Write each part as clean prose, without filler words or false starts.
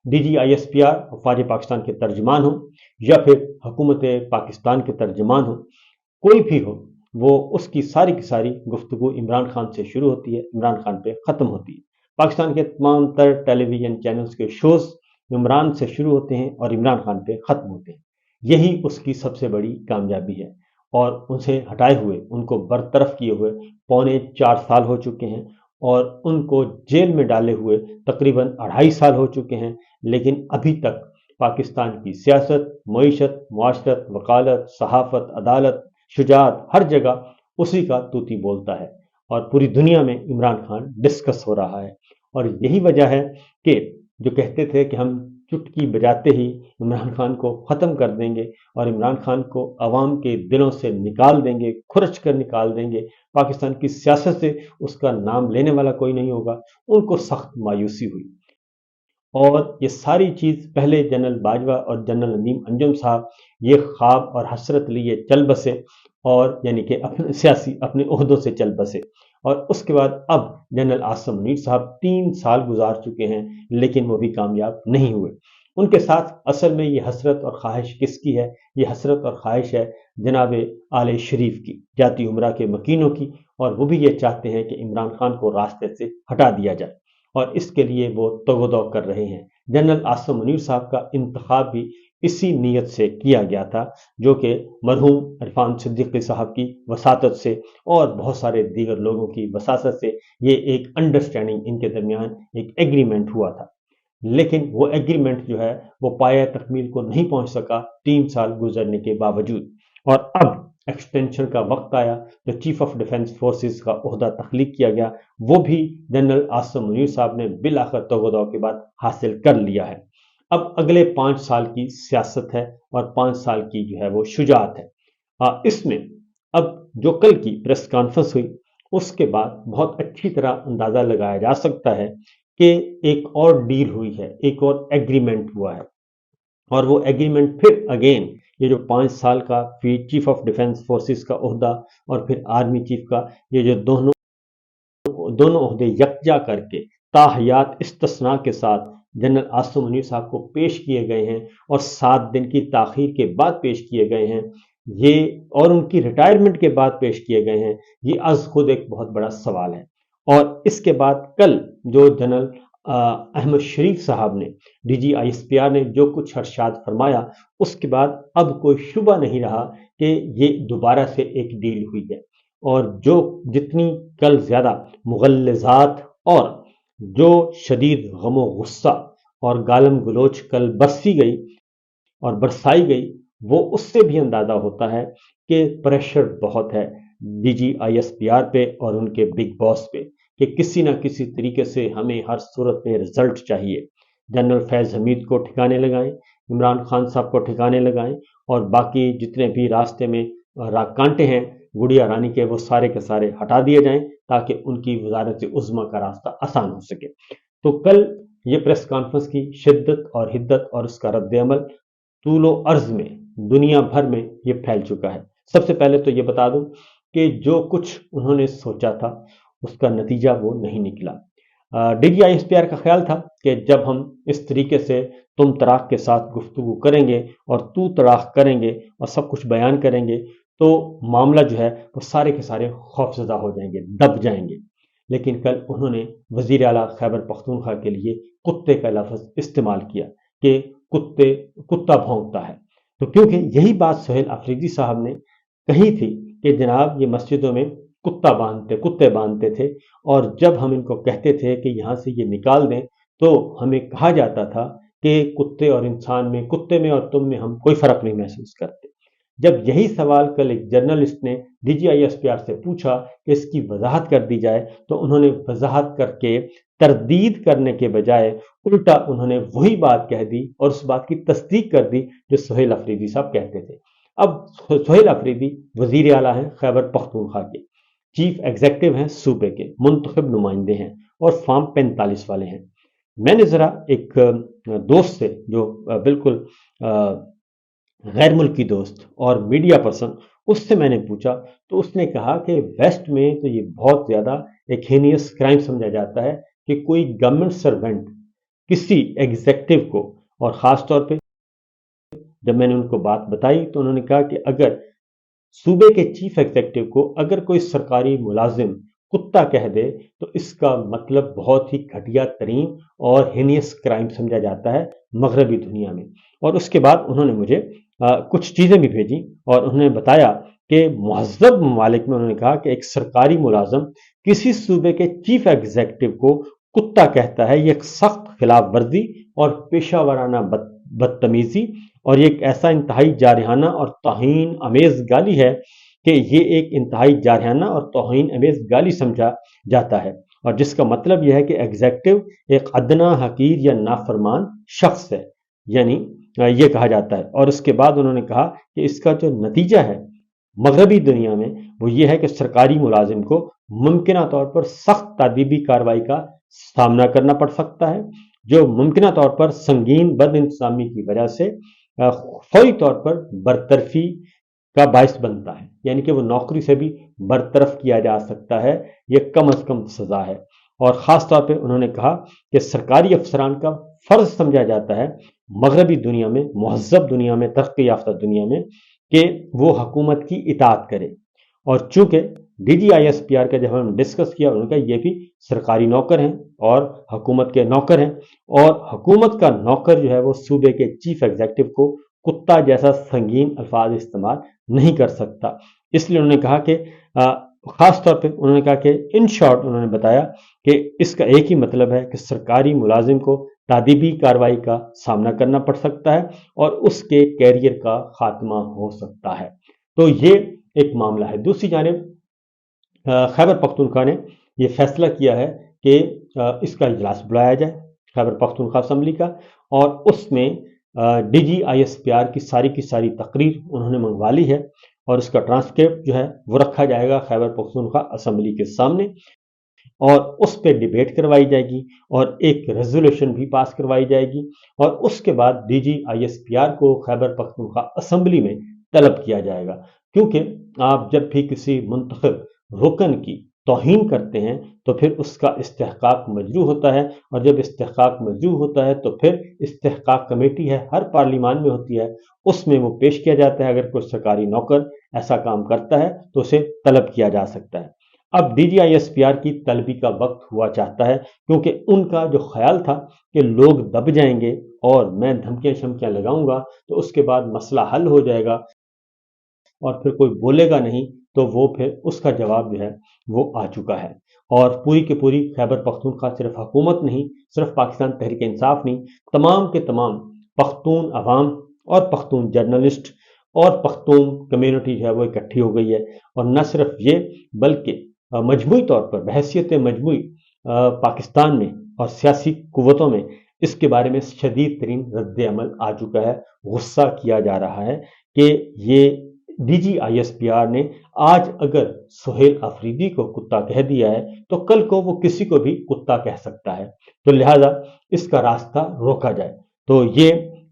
DGISPR अफवाज Pakistan के तर्जमान हो या फिर हुकूमत पाकिस्तान के तर्जमान हो, कोई भी हो, वो उसकी सारी की सारी गुफ्तगू इमरान खान से शुरू होती है, इमरान खान पे ख़त्म होती है। पाकिस्तान के तमाम तर टेलीविज़न चैनल्स के शोज़ इमरान से शुरू होते हैं और इमरान खान पे ख़त्म होते हैं। यही उसकी सबसे बड़ी कामयाबी है और उनसे हटाए हुए, उनको बरतरफ किए हुए पौने 4 साल हो चुके हैं और उनको जेल में डाले हुए तकरीबन 2.5 साल हो चुके हैं। लेकिन अभी तक पाकिस्तान की सियासत, मईशत, मुआशरत, वकालत, सहाफ़त, अदालत, शुजात, हर जगह उसी का तूती बोलता है और पूरी दुनिया में इमरान खान डिस्कस हो रहा है। और यही वजह है कि जो कहते थे कि हम चुटकी बजाते ही इमरान खान को ख़त्म कर देंगे और इमरान खान को अवाम के दिलों से निकाल देंगे, खुरच कर निकाल देंगे, पाकिस्तान की सियासत से उसका नाम लेने वाला कोई नहीं होगा, उनको सख्त मायूसी हुई। और ये सारी चीज़ पहले जनरल बाजवा और जनरल नदीम अंजुम साहब ये ख्वाब और हसरत लिए चल बसे और यानी कि अपने सियासी अपने ओहदों से चल बसे। और उसके बाद अब जनरल आसिम मुनीर साहब 3 साल गुजार चुके हैं लेकिन वो भी कामयाब नहीं हुए। उनके साथ असल में ये हसरत और ख्वाहिश किसकी है? ये हसरत और ख्वाहिश है जनाब आले शरीफ की, जाती उमरा के मकीनों की। और वो भी ये चाहते हैं कि इमरान खान को रास्ते से हटा दिया जाए और इसके लिए वो तगोदो कर रहे हैं। जनरल आसिम मुनीर साहब का इंतखाब भी इसी नीयत से किया गया था, जो कि मरहूम इरफान सिद्दीकी साहब की वसातत से और बहुत सारे दीगर लोगों की वसासत से ये एक अंडरस्टैंडिंग इनके दरमियान एक एग्रीमेंट हुआ था। लेकिन वो एग्रीमेंट जो है वो पाया तकमील को नहीं पहुंच सका 3 साल गुजरने के बावजूद। और अब एक्सटेंशन का वक्त आया तो चीफ ऑफ डिफेंस फोर्सेस का ओहदा तख्लीक किया गया, वो भी जनरल आसिम मुनीर साहब ने बिल आखिर तगोदो के बाद हासिल कर लिया है। अब अगले 5 साल की सियासत है और 5 साल की जो है वो शुजात है। इसमें अब जो कल की प्रेस कॉन्फ्रेंस हुई उसके बाद बहुत अच्छी तरह अंदाज़ा लगाया जा सकता है कि एक और डील हुई है, एक और एग्रीमेंट हुआ है। और वो एग्रीमेंट फिर अगेन ये जो 5 साल का फिर चीफ ऑफ डिफेंस फोर्सेस का ओहदा और फिर आर्मी चीफ का, ये जो दोनों दोनों ओहदे यकजा करके ताहयात इस्तिस्ना के साथ जनरल आसिम मुनीर साहब को पेश किए गए हैं और 7 दिन की ताखीर के बाद पेश किए गए हैं, ये और उनकी रिटायरमेंट के बाद पेश किए गए हैं, ये अज खुद एक बहुत बड़ा सवाल है। और इसके बाद कल जो जनरल अहमद शरीफ साहब ने DGISPR ने जो कुछ अरशाद फरमाया, उसके बाद अब कोई शुबा नहीं रहा कि ये दोबारा से एक डील हुई है। और जो जितनी कल ज़्यादा मुग़ल्लिज़ात और जो शदीद गम व गुस्सा और गालम गलोच कल बरसी गई और बरसाई गई, वो उससे भी अंदाज़ा होता है कि प्रेशर बहुत है DGISPR पे और उनके बिग बॉस पे कि किसी ना किसी तरीके से हमें हर सूरत में रिजल्ट चाहिए। जनरल फैज़ हमीद को ठिकाने लगाएं, इमरान खान साहब को ठिकाने लगाएं और बाकी जितने भी रास्ते में कांटे हैं गुड़िया रानी के, वो सारे के सारे हटा दिए जाएं ताकि उनकी वजारत उज़्मा का रास्ता आसान हो सके। तो कल ये प्रेस कॉन्फ्रेंस की शिद्दत और हिद्दत और उसका रद्द-ए-अमल तूलो अर्ज में दुनिया भर में ये फैल चुका है। सबसे पहले तो ये बता दूं कि जो कुछ उन्होंने सोचा था उसका नतीजा वो नहीं निकला। DGISPR का ख्याल था कि जब हम इस तरीके से तुम तराक के साथ गुफ्तगू करेंगे और तू तराक करेंगे और सब कुछ बयान करेंगे तो मामला जो है वो सारे के सारे खौफजदा हो जाएंगे, दब जाएंगे। लेकिन कल उन्होंने वज़ीर आला खैबर पख्तूनख्वा के लिए कुत्ते का लफ्ज़ इस्तेमाल किया कि कुत्ता भौंकता है। तो क्योंकि यही बात सुहेल अफरीदी साहब ने कही थी कि जनाब ये मस्जिदों में कुत्ते बांधते थे और जब हम इनको कहते थे कि यहाँ से ये निकाल दें तो हमें कहा जाता था कि कुत्ते और इंसान में, कुत्ते में और तुम में हम कोई फ़र्क नहीं महसूस करते। जब यही सवाल कल एक जर्नलिस्ट ने DGISPR से पूछा कि इसकी वजाहत कर दी जाए तो उन्होंने वजाहत करके तरदीद करने के बजाय उल्टा उन्होंने वही बात कह दी और उस बात की तस्दीक कर दी जो सुहेल अफरीदी साहब कहते थे। अब सुहेल अफरीदी वजीर आला हैं खैबर पख्तूनख्वा के, चीफ एग्जेक्टिव हैं सूबे के, मुंतखब नुमाइंदे हैं और फॉर्म 45 वाले हैं। मैंने ज़रा एक दोस्त से जो बिल्कुल गैर मुल्की दोस्त और मीडिया पर्सन, उससे मैंने पूछा तो उसने कहा कि वेस्ट में तो ये बहुत ज़्यादा एक हीनियस क्राइम समझा जाता है कि कोई गवर्नमेंट सर्वेंट किसी एग्जेक्टिव को, और ख़ास तौर पे जब मैंने उनको बात बताई तो उन्होंने कहा कि अगर सूबे के चीफ एग्जेक्टिव को अगर कोई सरकारी मुलाजिम कुत्ता कह दे तो इसका मतलब बहुत ही घटिया तरीन और हेनियस क्राइम समझा जाता है मगरबी दुनिया में। और उसके बाद उन्होंने मुझे कुछ चीज़ें भी भेजी और उन्होंने बताया कि मुहज़्ज़ब ममालिक में उन्होंने कहा कि एक सरकारी मुलाजिम किसी सूबे के चीफ एग्जेक्टिव को कुत्ता कहता है, ये एक सख्त खिलाफ वर्जी और पेशा वाराना बदतमीजी, और ये एक ऐसा इंतहाई जारहाना और तौहीन अमेज गाली है कि ये एक इंतहाई जारहाना और तौहीन अमेज गाली समझा जाता है, और जिसका मतलब यह है कि एग्जेक्टिव एक अदना हकीर या नाफरमान शख्स है, यानी ये कहा जाता है। और उसके बाद उन्होंने कहा कि इसका जो नतीजा है मगरबी दुनिया में वो ये है कि सरकारी मुलाजिम को मुमकिन तौर पर सख्त तादीबी कार्रवाई का सामना करना पड़ सकता है, जो मुमकिन तौर पर संगीन बद इंतजामी की वजह से फौरी तौर पर बरतरफी का बायस बनता है, यानी कि वो नौकरी से भी बरतरफ किया जा सकता है, ये कम अज कम सजा है। और ख़ास तौर पे उन्होंने कहा कि सरकारी अफसरान का फ़र्ज समझा जाता है मगरबी दुनिया में, मुहज़्ज़ब दुनिया में, तरक्की याफ्ता दुनिया में, कि वो हुकूमत की इताअत करे। और चूंकि DGISPR का जब हम डिस्कस किया, उन्होंने कहा ये भी सरकारी नौकर हैं और हुकूमत के नौकर हैं, और हुकूमत का नौकर जो है वो सूबे के चीफ एग्जेक्टिव को कुत्ता जैसा संगीन अल्फाज इस्तेमाल नहीं कर सकता। इसलिए उन्होंने कहा कि ख़ास तौर पे उन्होंने कहा कि इन शॉर्ट उन्होंने बताया कि इसका एक ही मतलब है कि सरकारी मुलाजिम को तादीबी कार्रवाई का सामना करना पड़ सकता है और उसके कैरियर का खात्मा हो सकता है। तो ये एक मामला है। दूसरी जानिब खैबर पख्तूनख्वा ने यह फैसला किया है कि इसका इजलास बुलाया जाए खैबर पख्तूनख्वा असम्बली का, और उसमें DGISPR की सारी तकरीर उन्होंने मंगवा ली है और उसका ट्रांसक्रिप्ट जो है वो रखा जाएगा खैबर पख्तूनख्वा असम्बली के सामने, और उस पर डिबेट करवाई जाएगी और एक रेजोल्यूशन भी पास करवाई जाएगी, और उसके बाद DGISPR को खैबर पख्तूनख्वा असम्बली में तलब किया जाएगा। क्योंकि आप जब भी किसी मुंतखब रुकन की तौहीन करते हैं तो फिर उसका इस्तेहकाक मजरू होता है, और जब इस्तेहकाक मजरू होता है तो फिर इस्तेहकाक कमेटी है, हर पार्लिमान में होती है, उसमें वो पेश किया जाता है। अगर कोई सरकारी नौकर ऐसा काम करता है तो उसे तलब किया जा सकता है। अब DGISPR की तलबी का वक्त हुआ चाहता है, क्योंकि उनका जो ख्याल था कि लोग दब जाएंगे और मैं धमकियां शमकियां लगाऊंगा तो उसके बाद मसला हल हो जाएगा और फिर कोई बोलेगा नहीं, तो वो फिर उसका जवाब जो है वो आ चुका है। और पूरी की पूरी खैबर पख्तूनख्वा सिर्फ हुकूमत नहीं, सिर्फ पाकिस्तान तहरीक इंसाफ नहीं, तमाम के तमाम पख्तून अवाम और पख्तून जर्नलिस्ट और पख्तून कम्युनिटी जो है वो इकट्ठी हो गई है। और न सिर्फ ये बल्कि मजमूई तौर पर बहैसियत मजमूई पाकिस्तान में और सियासी कुव्वतों में इसके बारे में शदीद तरीन रद्द अमल आ चुका है। गुस्सा किया जा रहा है कि ये DGISPR ने आज अगर सुहेल अफरीदी को कुत्ता कह दिया है तो कल को वो किसी को भी कुत्ता कह सकता है, तो लिहाजा इसका रास्ता रोका जाए।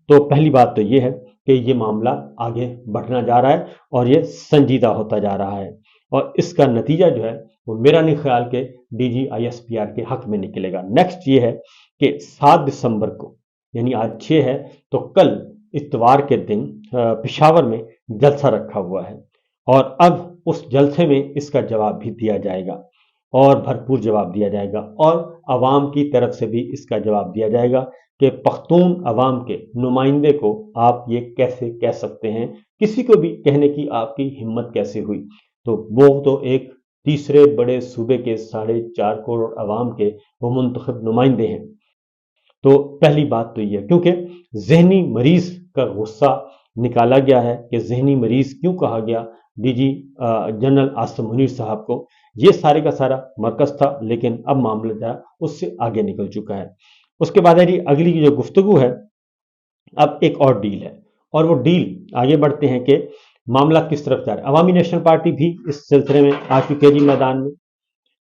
तो पहली बात तो ये है कि ये मामला आगे बढ़ना जा रहा है और ये संजीदा होता जा रहा है, और इसका नतीजा जो है वो मेरा नहीं ख्याल के DGISPR के हक में निकलेगा। नेक्स्ट ये है कि 7 दिसंबर को, यानी आज 6 है, तो कल इतवार के दिन पेशावर में जलसा रखा हुआ है, और अब उस जलसे में इसका जवाब भी दिया जाएगा और भरपूर जवाब दिया जाएगा, और अवाम की तरफ से भी इसका जवाब दिया जाएगा कि पख्तून अवाम के नुमाइंदे को आप ये कैसे कह सकते हैं, किसी को भी कहने की आपकी हिम्मत कैसे हुई। तो वो तो एक तीसरे बड़े सूबे के 4.5 करोड़ अवाम के वो मुंतखब नुमाइंदे हैं। तो पहली बात तो ये, क्योंकि जहनी मरीज का गुस्सा निकाला गया है कि जहनी मरीज क्यों कहा गया DG जनरल आसिम मुनीर साहब को, ये सारे का सारा मरकज था, लेकिन अब मामला जो उससे आगे निकल चुका है। उसके बाद है जी अगली की जो गुफ्तगू है, अब एक और डील है, और वो डील आगे बढ़ते हैं कि मामला किस तरफ जा रहा है। अवामी नेशनल पार्टी भी इस सिलसिले में आ चुकी है जी मैदान में,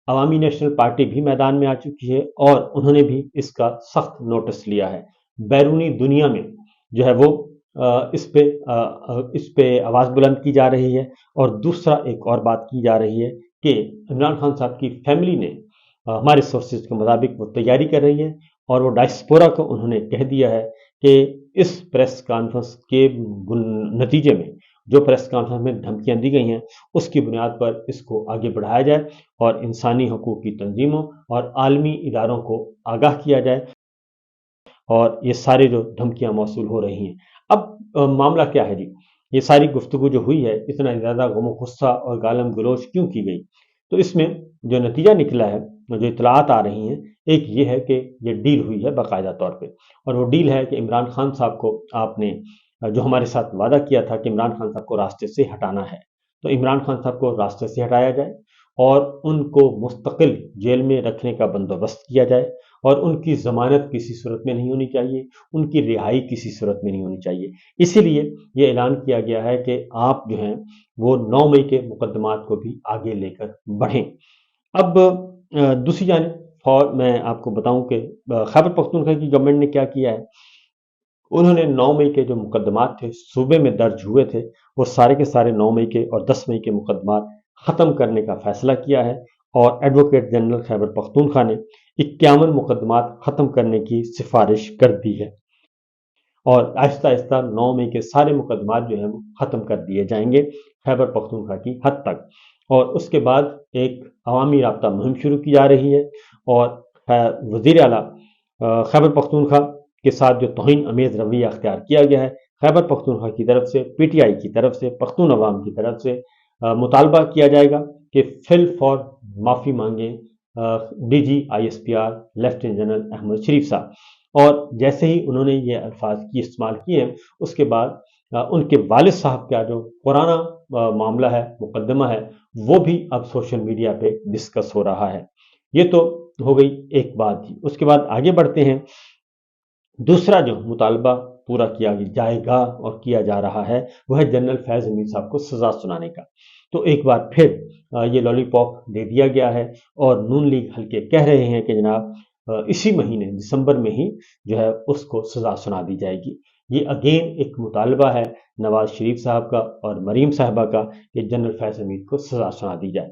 अवामी नेशनल पार्टी भी मैदान में आ चुकी है और उन्होंने भी इसका सख्त नोटिस लिया है। बैरूनी दुनिया में जो है वो इस पे आवाज़ बुलंद की जा रही है, और दूसरा एक और बात की जा रही है कि इमरान खान साहब की फैमिली ने हमारे सोर्सेज के मुताबिक वो तैयारी कर रही है اور وہ ڈائسپورا کو انہوں نے کہہ دیا ہے کہ اس پریس کانفرنس کے نتیجے میں جو پریس کانفرنس میں دھمکیاں دی گئی ہیں اس کی بنیاد پر اس کو آگے بڑھایا جائے اور انسانی حقوق کی تنظیموں اور عالمی اداروں کو آگاہ کیا جائے، اور یہ سارے جو دھمکیاں موصول ہو رہی ہیں۔ اب معاملہ کیا ہے جی؟ یہ ساری گفتگو جو ہوئی ہے، اتنا زیادہ غم و غصہ اور گالم گلوچ کیوں کی گئی؟ تو اس میں جو نتیجہ نکلا ہے، جو اطلاعات آ رہی ہیں، ایک یہ ہے کہ یہ ڈیل ہوئی ہے باقاعدہ طور پہ، اور وہ ڈیل ہے کہ عمران خان صاحب کو آپ نے جو ہمارے ساتھ وعدہ کیا تھا کہ عمران خان صاحب کو راستے سے ہٹانا ہے، تو عمران خان صاحب کو راستے سے ہٹایا جائے اور ان کو مستقل جیل میں رکھنے کا بندوبست کیا جائے، اور ان کی ضمانت کسی صورت میں نہیں ہونی چاہیے، ان کی رہائی کسی صورت میں نہیں ہونی چاہیے۔ اسی لیے یہ اعلان کیا گیا ہے کہ آپ جو ہیں وہ 9 مئی کے مقدمات کو بھی آگے لے کر بڑھیں۔ اب دوسری جانب میں آپ کو بتاؤں کہ خیبر پختونخوا کی گورنمنٹ نے کیا کیا ہے۔ انہوں نے 9 مئی کے جو مقدمات تھے صوبے میں درج ہوئے تھے، وہ سارے کے سارے 9 مئی کے اور 10 مئی کے مقدمات ختم کرنے کا فیصلہ کیا ہے، اور ایڈوکیٹ جنرل خیبر پختونخوا نے 51 مقدمات ختم کرنے کی سفارش کر دی ہے، اور آہستہ آہستہ 9 مئی کے سارے مقدمات جو ہیں وہ ختم کر دیے جائیں گے خیبر پختونخوا کی حد تک، اور اس کے بعد ایک عوامی رابطہ مہم شروع کی جا رہی ہے، اور وزیر اعلیٰ خیبر پختونخوا کے ساتھ جو توہین امیز رویہ اختیار کیا گیا ہے، خیبر پختونخوا کی طرف سے، پی ٹی آئی کی طرف سے، پختون عوام کی طرف سے مطالبہ کیا جائے گا کہ فی الفور معافی مانگیں D G I S P R lieutenant general Ahmed Sharif sahab. اور جیسے ہی انہوں نے یہ الفاظ کی استعمال کیے ہیں، اس کے بعد ان کے والد صاحب کا جو پرانا معاملہ ہے، مقدمہ ہے، وہ بھی اب سوشل میڈیا پہ ڈسکس ہو رہا ہے۔ یہ تو ہو گئی ایک بات ہی۔ اس کے بعد آگے بڑھتے ہیں۔ دوسرا جو مطالبہ پورا کیا جائے گا اور کیا جا رہا ہے، وہ ہے جنرل فیض حمید صاحب کو سزا سنانے کا۔ تو ایک بار پھر یہ لالی پاپ دے دیا گیا ہے، اور نون لیگ حلقے کہہ رہے ہیں کہ جناب اسی مہینے دسمبر میں ہی جو ہے اس کو سزا سنا دی جائے گی۔ یہ اگین ایک مطالبہ ہے نواز شریف صاحب کا اور مریم صاحبہ کا کہ جنرل فیض حمید کو سزا سنا دی جائے۔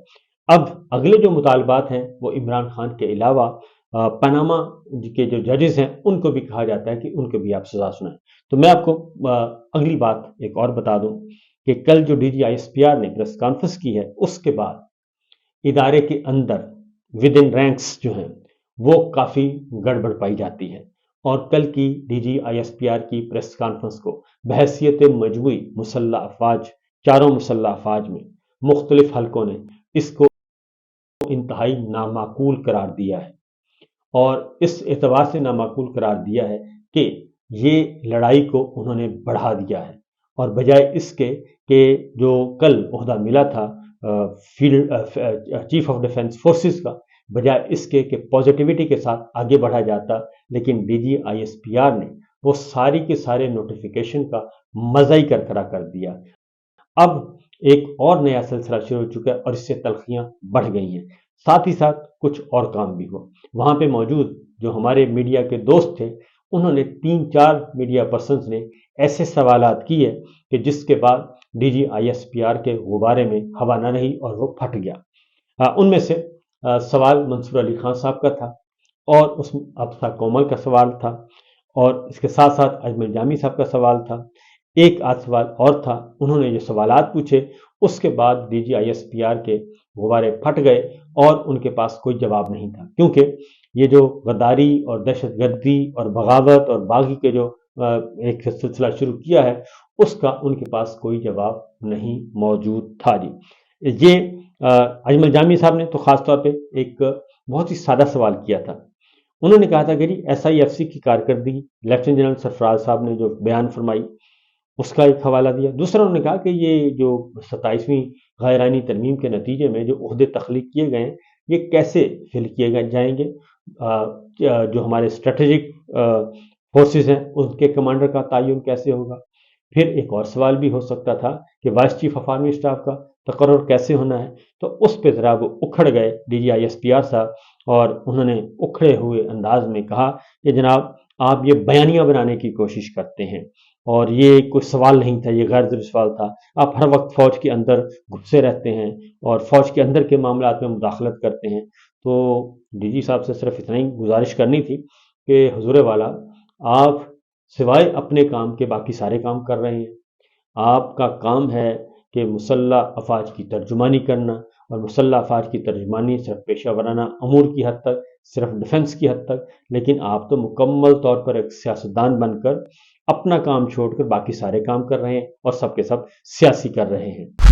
اب اگلے جو مطالبات ہیں وہ عمران خان کے علاوہ پاناما کے جو ججز ہیں ان کو بھی کہا جاتا ہے کہ ان کو بھی آپ سزا سنائیں۔ تو میں آپ کو اگلی بات ایک اور بتا دوں کہ کل جو D G I S P R نے پریس کانفرنس کی ہے، اس کے بعد ادارے کے اندر ود ان رینکس جو ہیں وہ کافی گڑبڑ پائی جاتی ہے، اور کل کی D G I S P R کی پریس کانفرنس کو بحیثیت مجموعی مسلح افواج، چاروں مسلح افواج میں مختلف حلقوں نے اس کو انتہائی نامعقول قرار دیا ہے، اور اس اعتبار سے نامعقول قرار دیا ہے کہ یہ لڑائی کو انہوں نے بڑھا دیا ہے، اور بجائے اس کے کہ جو کل عہدہ ملا تھا field chief of defence forces کا، بجائے اس کے کہ پازیٹیوٹی کے ساتھ آگے بڑھا جاتا، لیکن D G I S P R نے وہ ساری کے سارے نوٹیفیکیشن کا مزہ ہی کرکرا کر دیا۔ اب ایک اور نیا سلسلہ شروع ہو چکا ہے، اور اس سے تلخیاں بڑھ گئی ہیں۔ ساتھ ہی ساتھ کچھ اور کام بھی ہوا۔ وہاں پہ موجود جو ہمارے میڈیا کے دوست تھے، انہوں نے 3-4 میڈیا پرسنز نے ایسے سوالات کیے کہ جس کے بعد D G I S P R کے غبارے میں ہوا نہ رہی اور وہ پھٹ گیا۔ ان میں سے سوال منصور علی خان صاحب کا تھا، اور اس میں افسا کومل کا سوال تھا، اور اس کے ساتھ ساتھ اجمل جامی صاحب کا سوال تھا۔ ایک آدھ سوال اور تھا۔ انہوں نے یہ سوالات پوچھے، اس کے بعد D G I S P R کے غبارے پھٹ گئے، اور ان کے پاس کوئی جواب نہیں تھا، کیونکہ یہ جو غداری اور دہشت گردی اور بغاوت اور باغی کے جو ایک سلسلہ شروع کیا ہے، اس کا ان کے پاس کوئی جواب نہیں موجود تھا جی۔ یہ اجمل جامی صاحب نے تو خاص طور پہ ایک بہت ہی سادہ سوال کیا تھا۔ انہوں نے کہا تھا کہ جی ایس آئی ایف سی کی کارکردگی، لیفٹیننٹ جنرل سرفراز صاحب نے جو بیان فرمائی اس کا ایک حوالہ دیا۔ دوسرا انہوں نے کہا کہ یہ جو 27ویں غیر آئینی ترمیم کے نتیجے میں جو عہدے تخلیق کیے گئے ہیں، یہ کیسے فل کیے جائیں گے، جو ہمارے اسٹریٹجک فورسز ہیں ان کے کمانڈر کا تعین کیسے ہوگا۔ پھر ایک اور سوال بھی ہو سکتا تھا کہ vice chief of army staff کا تقرر کیسے ہونا ہے۔ تو اس پہ ذرا وہ اکھڑ گئے D G I S P R صاحب، اور انہوں نے اکھڑے ہوئے انداز میں کہا کہ جناب آپ یہ بیانیہ بنانے کی کوشش کرتے ہیں، اور یہ کوئی سوال نہیں تھا، یہ غیر ضروری سوال تھا۔ آپ ہر وقت فوج کے اندر گھسے رہتے ہیں اور فوج کے اندر کے معاملات میں مداخلت کرتے ہیں۔ تو ڈی جی صاحب سے صرف اتنا ہی گزارش کرنی تھی کہ حضور والا آپ سوائے اپنے کام کے باقی سارے کام کر رہے ہیں، آپ کا کام ہے کہ مسلح افواج کی ترجمانی کرنا، اور مسلح افواج کی ترجمانی صرف پیشہ ورانہ امور کی حد تک، صرف ڈیفنس کی حد تک، لیکن آپ تو مکمل طور پر ایک سیاستدان بن کر اپنا کام چھوڑ کر باقی سارے کام کر رہے ہیں اور سب کے سب سیاسی کر رہے ہیں۔